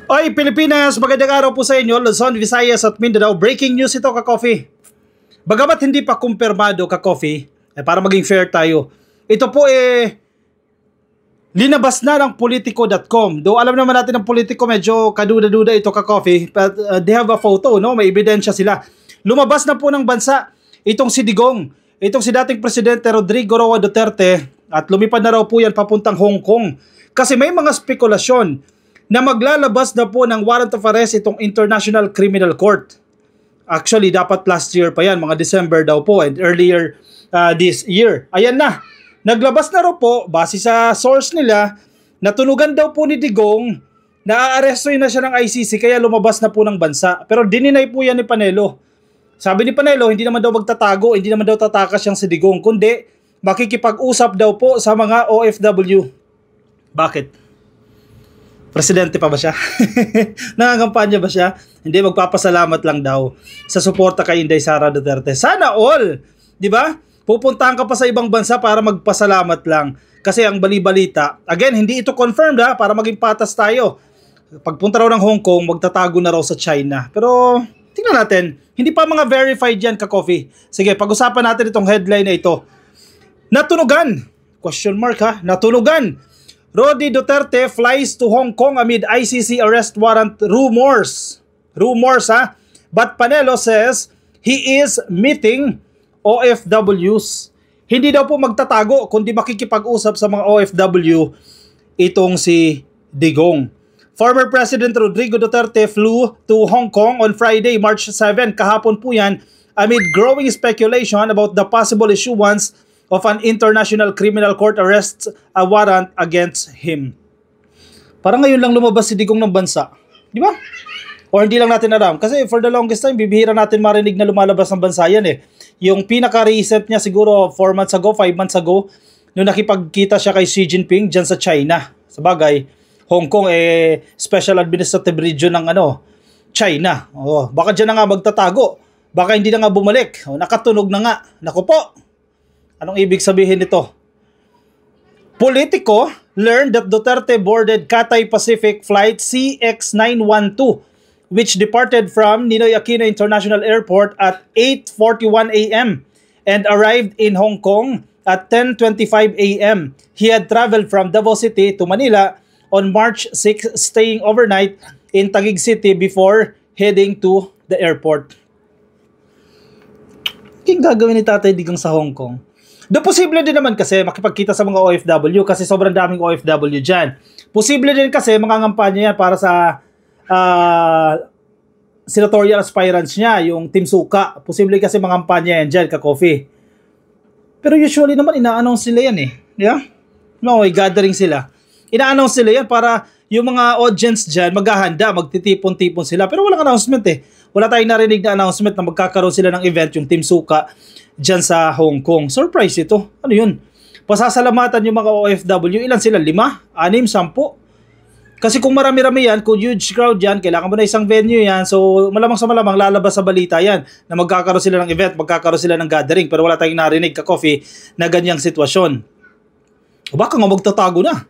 Oy, Pilipinas, magandang araw po sa inyo, Luzon, Visayas at Mindanao. Breaking news ito, ka-coffee. Bagamat hindi pa kumpirmado, ka-coffee, para maging fair tayo, ito po linabas na ng Politico.com. Though alam naman natin ng Politico, medyo kaduda-duda ito, ka-coffee, but they have a photo, no? May ebidensya sila. Lumabas na po ng bansa itong si Digong, itong si dating Presidente Rodrigo Roa Duterte, at lumipad na raw po yan papuntang Hong Kong. Kasi may mga spekulasyon na maglalabas na po ng warrant of arrest itong International Criminal Court. Actually, dapat last year pa yan, mga December daw po, and earlier this year. Ayan na, naglabas na raw po, base sa source nila, natunugan daw po ni Digong na aarestoy na siya ng ICC, kaya lumabas na po ng bansa. Pero dininay po yan ni Panelo. Sabi ni Panelo, hindi naman daw magtatago, hindi naman daw tatakas siyang si Digong, kundi makikipag-usap daw po sa mga OFW. Bakit? Presidente pa ba siya? Nangangampanya ba siya? Hindi, magpapasalamat lang daw sa suporta kay Inday Sara Duterte. Sana all! Di ba? Pupuntahan ka pa sa ibang bansa para magpasalamat lang. Kasi ang bali-balita, again, hindi ito confirmed para maging patas tayo. Pagpunta raw ng Hong Kong, magtatago na raw sa China. Pero, tingnan natin, hindi pa mga verified yan, ka-coffee. Sige, pag-usapan natin itong headline na ito. Natunugan! Question mark ha? Natunugan! Rodi Duterte flies to Hong Kong amid ICC arrest warrant rumors. Rumors ha? But Panelo says he is meeting OFWs. Hindi daw po magtatago kundi makikipag-usap sa mga OFW itong si Digong. Former President Rodrigo Duterte flew to Hong Kong on Friday, March 7. Kahapon po yan amid growing speculation about the possible issuance of an International Criminal Court arrests a warrant against him. Parang ngayon lang lumabas si Digong ng bansa. Di ba? O hindi lang natin alam. Kasi for the longest time, bibihira natin marinig na lumalabas ng bansa yan eh. Yung pinaka-recent niya siguro 4 months ago, 5 months ago, nung nakipagkita siya kay Xi Jinping dyan sa China. Sa bagay, Hong Kong special administrative region ng China. Baka dyan na nga magtatago. Baka hindi na nga bumalik. Nakatunog na nga. Naku po. Anong ibig sabihin nito? Politico learned that Duterte boarded Cathay Pacific flight CX-912 which departed from Ninoy Aquino International Airport at 8:41 a.m. and arrived in Hong Kong at 10:25 a.m. He had traveled from Davao City to Manila on March 6, staying overnight in Taguig City before heading to the airport. King gagawin ni Tatay Digong sa Hong Kong? Do posible din naman kasi makipagkita sa mga OFW kasi sobrang daming OFW dyan. Posible din kasi mangangampanya yan para sa senatorial aspirants niya, yung Team Suka. Posible kasi mangampanya yan dyan, ka-coffee. Pero usually naman, ina-announce sila yan eh. Yeah? No, gathering sila. Ina-announce sila yan para yung mga audience dyan maghahanda, magtitipon-tipon sila. Pero walang announcement eh. Wala tayong narinig na announcement na magkakaroon sila ng event, yung Team Suka, dyan sa Hong Kong. Surprise ito. Ano yun? Pasasalamatan yung mga OFW. Ilan sila? 5? 6? 10? Kasi kung marami-rami yan, kung huge crowd yan, kailangan mo na isang venue yan. So, malamang sa malamang lalabas sa balita yan na magkakaroon sila ng event, magkakaroon sila ng gathering. Pero wala tayong narinig, ka-coffee, na ganyang sitwasyon. O baka nga magtatago na.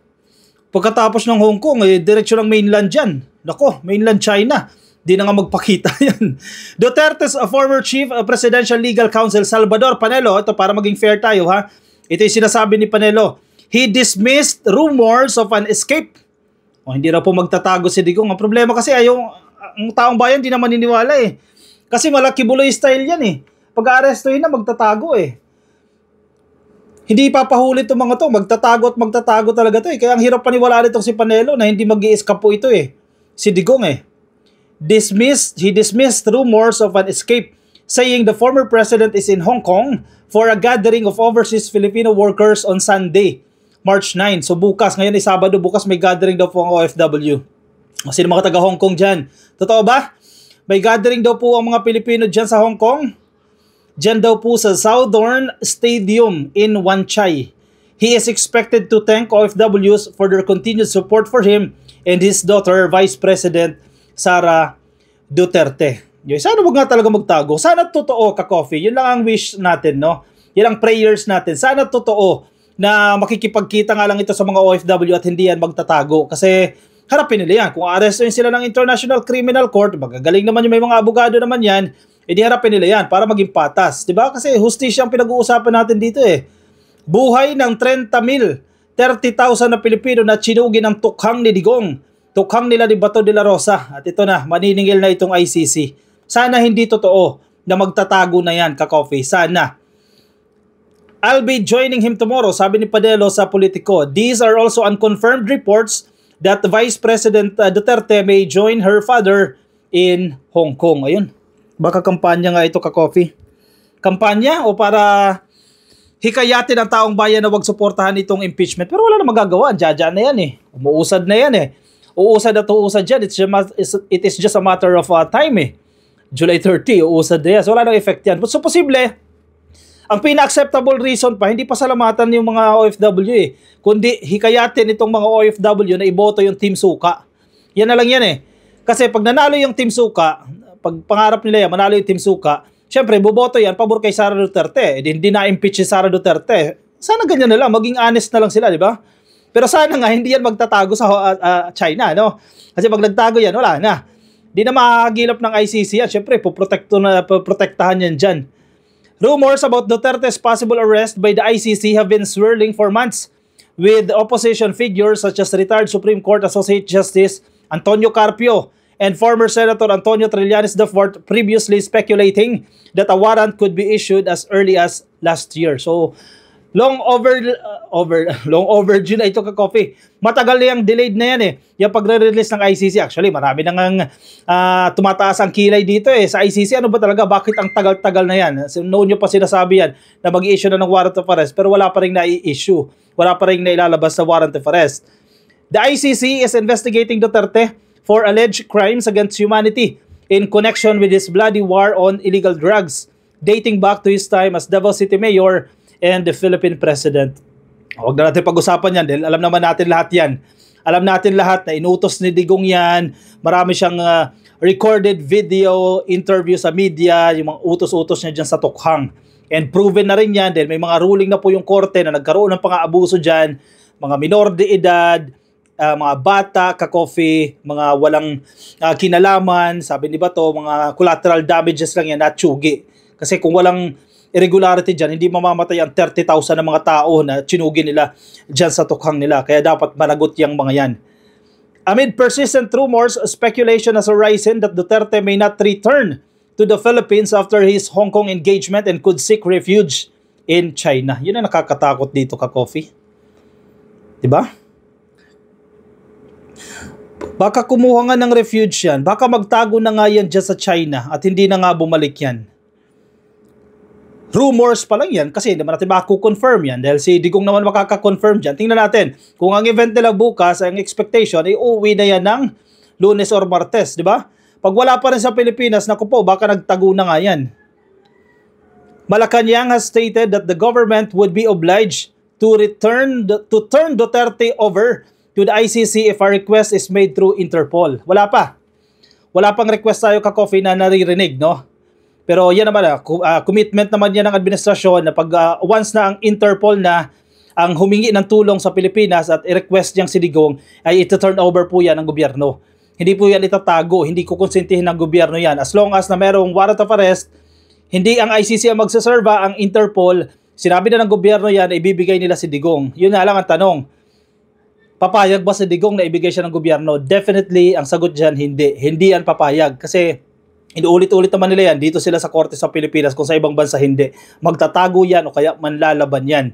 Pagkatapos ng Hong Kong, diretsyo ng mainland dyan. Nako, mainland China. Di na nga magpakita yan. Duterte's former chief presidential legal counsel Salvador Panelo, ito para maging fair tayo ha, ito yung sinasabi ni Panelo, he dismissed rumors of an escape. Hindi raw po magtatago si Digong. Ang problema kasi ang taong bayan di naman niniwala eh. Kasi malaki buloy style yan eh. Pag-aarestohin na magtatago eh. Hindi ipapahuli itong mga to, magtatago at magtatago talaga to eh. Kaya ang hirap paniwalaan itong si Panelo na hindi mag-i-escape po ito eh. Si Digong eh. He dismissed rumors of an escape, saying the former president is in Hong Kong for a gathering of overseas Filipino workers on Sunday, March 9. So bukas, ngayon ay Sabado, bukas may gathering daw po ang OFW. Sino mga taga Hong Kong dyan? Totoo ba? May gathering daw po ang mga Pilipino dyan sa Hong Kong? Dyan daw po sa Southern Stadium in Wan Chai. He is expected to thank OFWs for their continued support for him and his daughter, Vice President Sara Duterte. Sana wag nga talaga magtago. Sana totoo, ka-coffee. Yun lang ang wish natin, no? Yan ang prayers natin. Sana totoo na makikipagkita nga lang ito sa mga OFW at hindi yan magtatago. Kasi harapin nila yan. Kung arestuin sila ng International Criminal Court, magagaling naman yung may mga abogado naman yan, edi harapin nila yan para maging patas. Diba? Kasi hustisya ang pinag-uusapan natin dito eh. Buhay ng 30,000, 30,000 na Pilipino na tsinugin ng tukhang ni Digong. Tukhang nila ni Bato de la Rosa. At ito na, maniningil na itong ICC. Sana hindi totoo na magtatago na yan, ka-coffee. Sana. I'll be joining him tomorrow, sabi ni Padelo sa Politico. These are also unconfirmed reports that Vice President Duterte may join her father in Hong Kong. Ayun. Baka kampanya nga ito, ka-coffee. Kampanya o para hikayatin ang taong bayan na wag suportahan itong impeachment. Pero wala na magagawa. Diyan na yan eh. Umuusad na yan eh. Uusad at uusad dyan. It is just a matter of time eh. July 30, uusad na yan. So wala nang effect yan. So posible, ang pina-acceptable reason pa, hindi pasalamatan yung mga OFW eh. Kundi hikayatin itong mga OFW na iboto yung Team Suka. Yan na lang yan eh. Kasi pag nanalo yung Team Suka, pag pangarap nila yan, manalo yung Team Suka, syempre, boboto yan, pabor kay Sara Duterte. Hindi na-impeach si Sara Duterte. Sana ganyan na lang, maging honest na lang sila, di ba? Pero sana nga, hindi yan magtatago sa China, no? Kasi pag nagtago yan, wala na. Hindi na makakagilap ng ICC yan. Syempre, poprotektahan yan dyan. Rumors about Duterte's possible arrest by the ICC have been swirling for months, with opposition figures such as retired Supreme Court Associate Justice Antonio Carpio and former Senator Antonio Trillanes IV previously speculating that a warrant could be issued as early as last year. So, long overdue na ito, ka-coffee. Matagal na yung delayed na yan eh. Yung pagre-release ng ICC. Actually, marami nang tumataas ang kilay dito eh. Sa ICC, ano ba talaga? Bakit ang tagal-tagal na yan? Noon nyo pa sinasabi yan na mag-i-issue na ng warrant of arrest pero wala pa rin na-i-issue. Wala pa rin nailalabas sa warrant of arrest. The ICC is investigating Duterte for alleged crimes against humanity in connection with his bloody war on illegal drugs dating back to his time as Davao City Mayor and the Philippine President. Huwag na natin pag-usapan yan dahil alam naman natin lahat yan. Alam natin lahat na inutos ni Digong yan. Marami siyang recorded video, interview sa media, yung mga utos-utos niya dyan sa tukhang. And proven na rin yan dahil may mga ruling na po yung korte na nagkaroon ng pang-aabuso dyan. Mga minor de edad, mga bata, ka-coffee, mga walang kinalaman, sabi ni Bato, mga collateral damages lang yan, not tsugi. Kasi kung walang irregularity dyan, hindi mamamatay ang 30,000 na mga tao na tsinugin nila dyan sa tukhang nila. Kaya dapat managot yung mga yan. Amid persistent rumors, speculation has arisen that Duterte may not return to the Philippines after his Hong Kong engagement and could seek refuge in China. Yun ang nakakatakot dito, ka-coffee. Diba? Baka kumuha nga ng refuge yan. Baka magtago na nga yan dyan sa China at hindi na nga bumalik yan. Rumors pa lang yan kasi hindi naman natin makaku-confirm yan dahil si Digong naman makaka-confirm dyan. Tingnan natin kung ang event nila bukas, ang expectation ay uuwi na yan ng Lunes or Martes, di ba? Pag wala pa rin sa Pilipinas, naku po, baka nagtago na nga yan. Malacanang has stated that the government would be obliged to turn Duterte over to the ICC if a request is made through Interpol. Wala pa. Wala pang request tayo, ka-coffee, na naririnig, no? Pero yan naman, commitment naman yan ng administrasyon na pag once na ang Interpol na ang humingi ng tulong sa Pilipinas at i-request niyang si Digong, ay ito-turn over po yan ng gobyerno. Hindi po yan itatago, hindi kukonsintihin ng gobyerno yan. As long as na merong warrant of arrest, hindi ang ICC ang magsaserva, ang Interpol, sinabi na ng gobyerno yan, ibibigay nila si Digong. Yun na lang ang tanong. Papayag ba si Digong na ibigay siya ng gobyerno? Definitely, ang sagot dyan, hindi. Hindi yan papayag. Kasi inuulit-ulit naman nila yan. Dito sila sa korte sa Pilipinas, kung sa ibang bansa hindi. Magtatago yan o kaya manlalaban yan.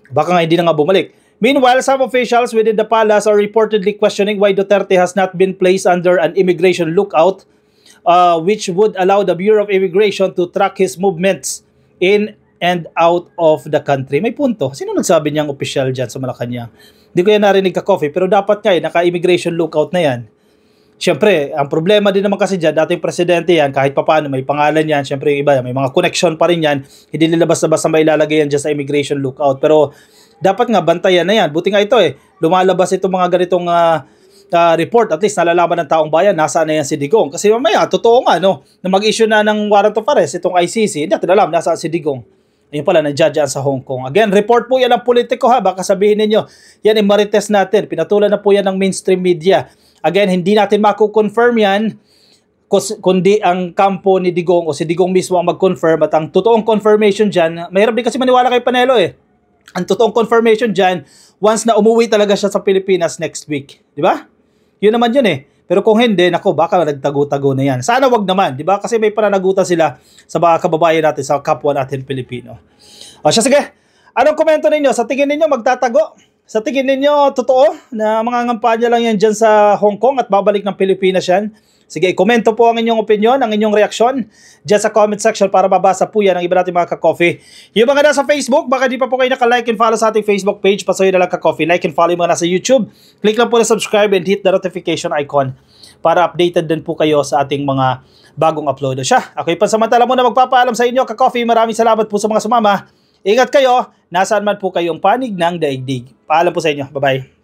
Baka nga hindi na nga bumalik. Meanwhile, some officials within the palace are reportedly questioning why Duterte has not been placed under an immigration lookout, which would allow the Bureau of Immigration to track his movements in and out of the country. May punto. Sino nagsabi niyang official dyan sa Malacanang? Hindi ko yan narinig, ka-coffee, pero dapat nga naka-immigration lookout na yan. Siyempre, ang problema din naman kasi dyan, dating presidente yan, kahit papaano may pangalan yan, siyempre yung iba, may mga connection pa rin yan, hindi nilabas na basta may ilalagay yan dyan sa immigration lookout. Pero dapat nga, bantayan na yan. Buti nga ito lumalabas itong mga ganitong report, at least nalalaman ng taong bayan, nasaan na yan si Digong. Kasi mamaya, totoo nga, no, na mag-issue na ng warrant of arrest itong ICC, hindi natin alam, nasaan si Digong. Ayun pala, nandiyan sa Hong Kong. Again, report po yan ng politiko ha. Baka sabihin ninyo, yan yung marites natin. Pinatulan na po yan ng mainstream media. Again, hindi natin mako-confirm yan kundi ang kampo ni Digong o si Digong mismo ang mag-confirm. At ang totoong confirmation dyan, mahirap din kasi maniwala kay Panelo eh. Ang totoong confirmation dyan, once na umuwi talaga siya sa Pilipinas next week. Di ba? Yun naman yun eh. Pero kung hindi, nako, baka nagtago-tago na yan. Sana wag naman, di ba? Kasi may pananagutan sila sa mga kababayan natin, sa kapwa natin Pilipino. O siya, sige. Anong komento ninyo? Sa tingin ninyo magtatago? Sa tingin ninyo totoo na mga ngampanya lang yan dyan sa Hong Kong at babalik ng Pilipinas yan? Sige, komento po ang inyong opinion, ang inyong reaksyon dyan sa comment section para mabasa po yan ng iba natin mga ka-coffee. Yung mga nasa Facebook, baka di pa po kayo naka-like and follow sa ating Facebook page, pasuyo na lang ka-coffee. Like and follow yung mga nasa YouTube. Click lang po na subscribe and hit the notification icon para updated din po kayo sa ating mga bagong upload. Siya, ako yung pansamantala muna magpapaalam sa inyo ka-coffee. Maraming salamat po sa mga sumama. Ingat kayo, nasaan man po kayong panig ng daigdig. Paalam po sa inyo. Bye-bye.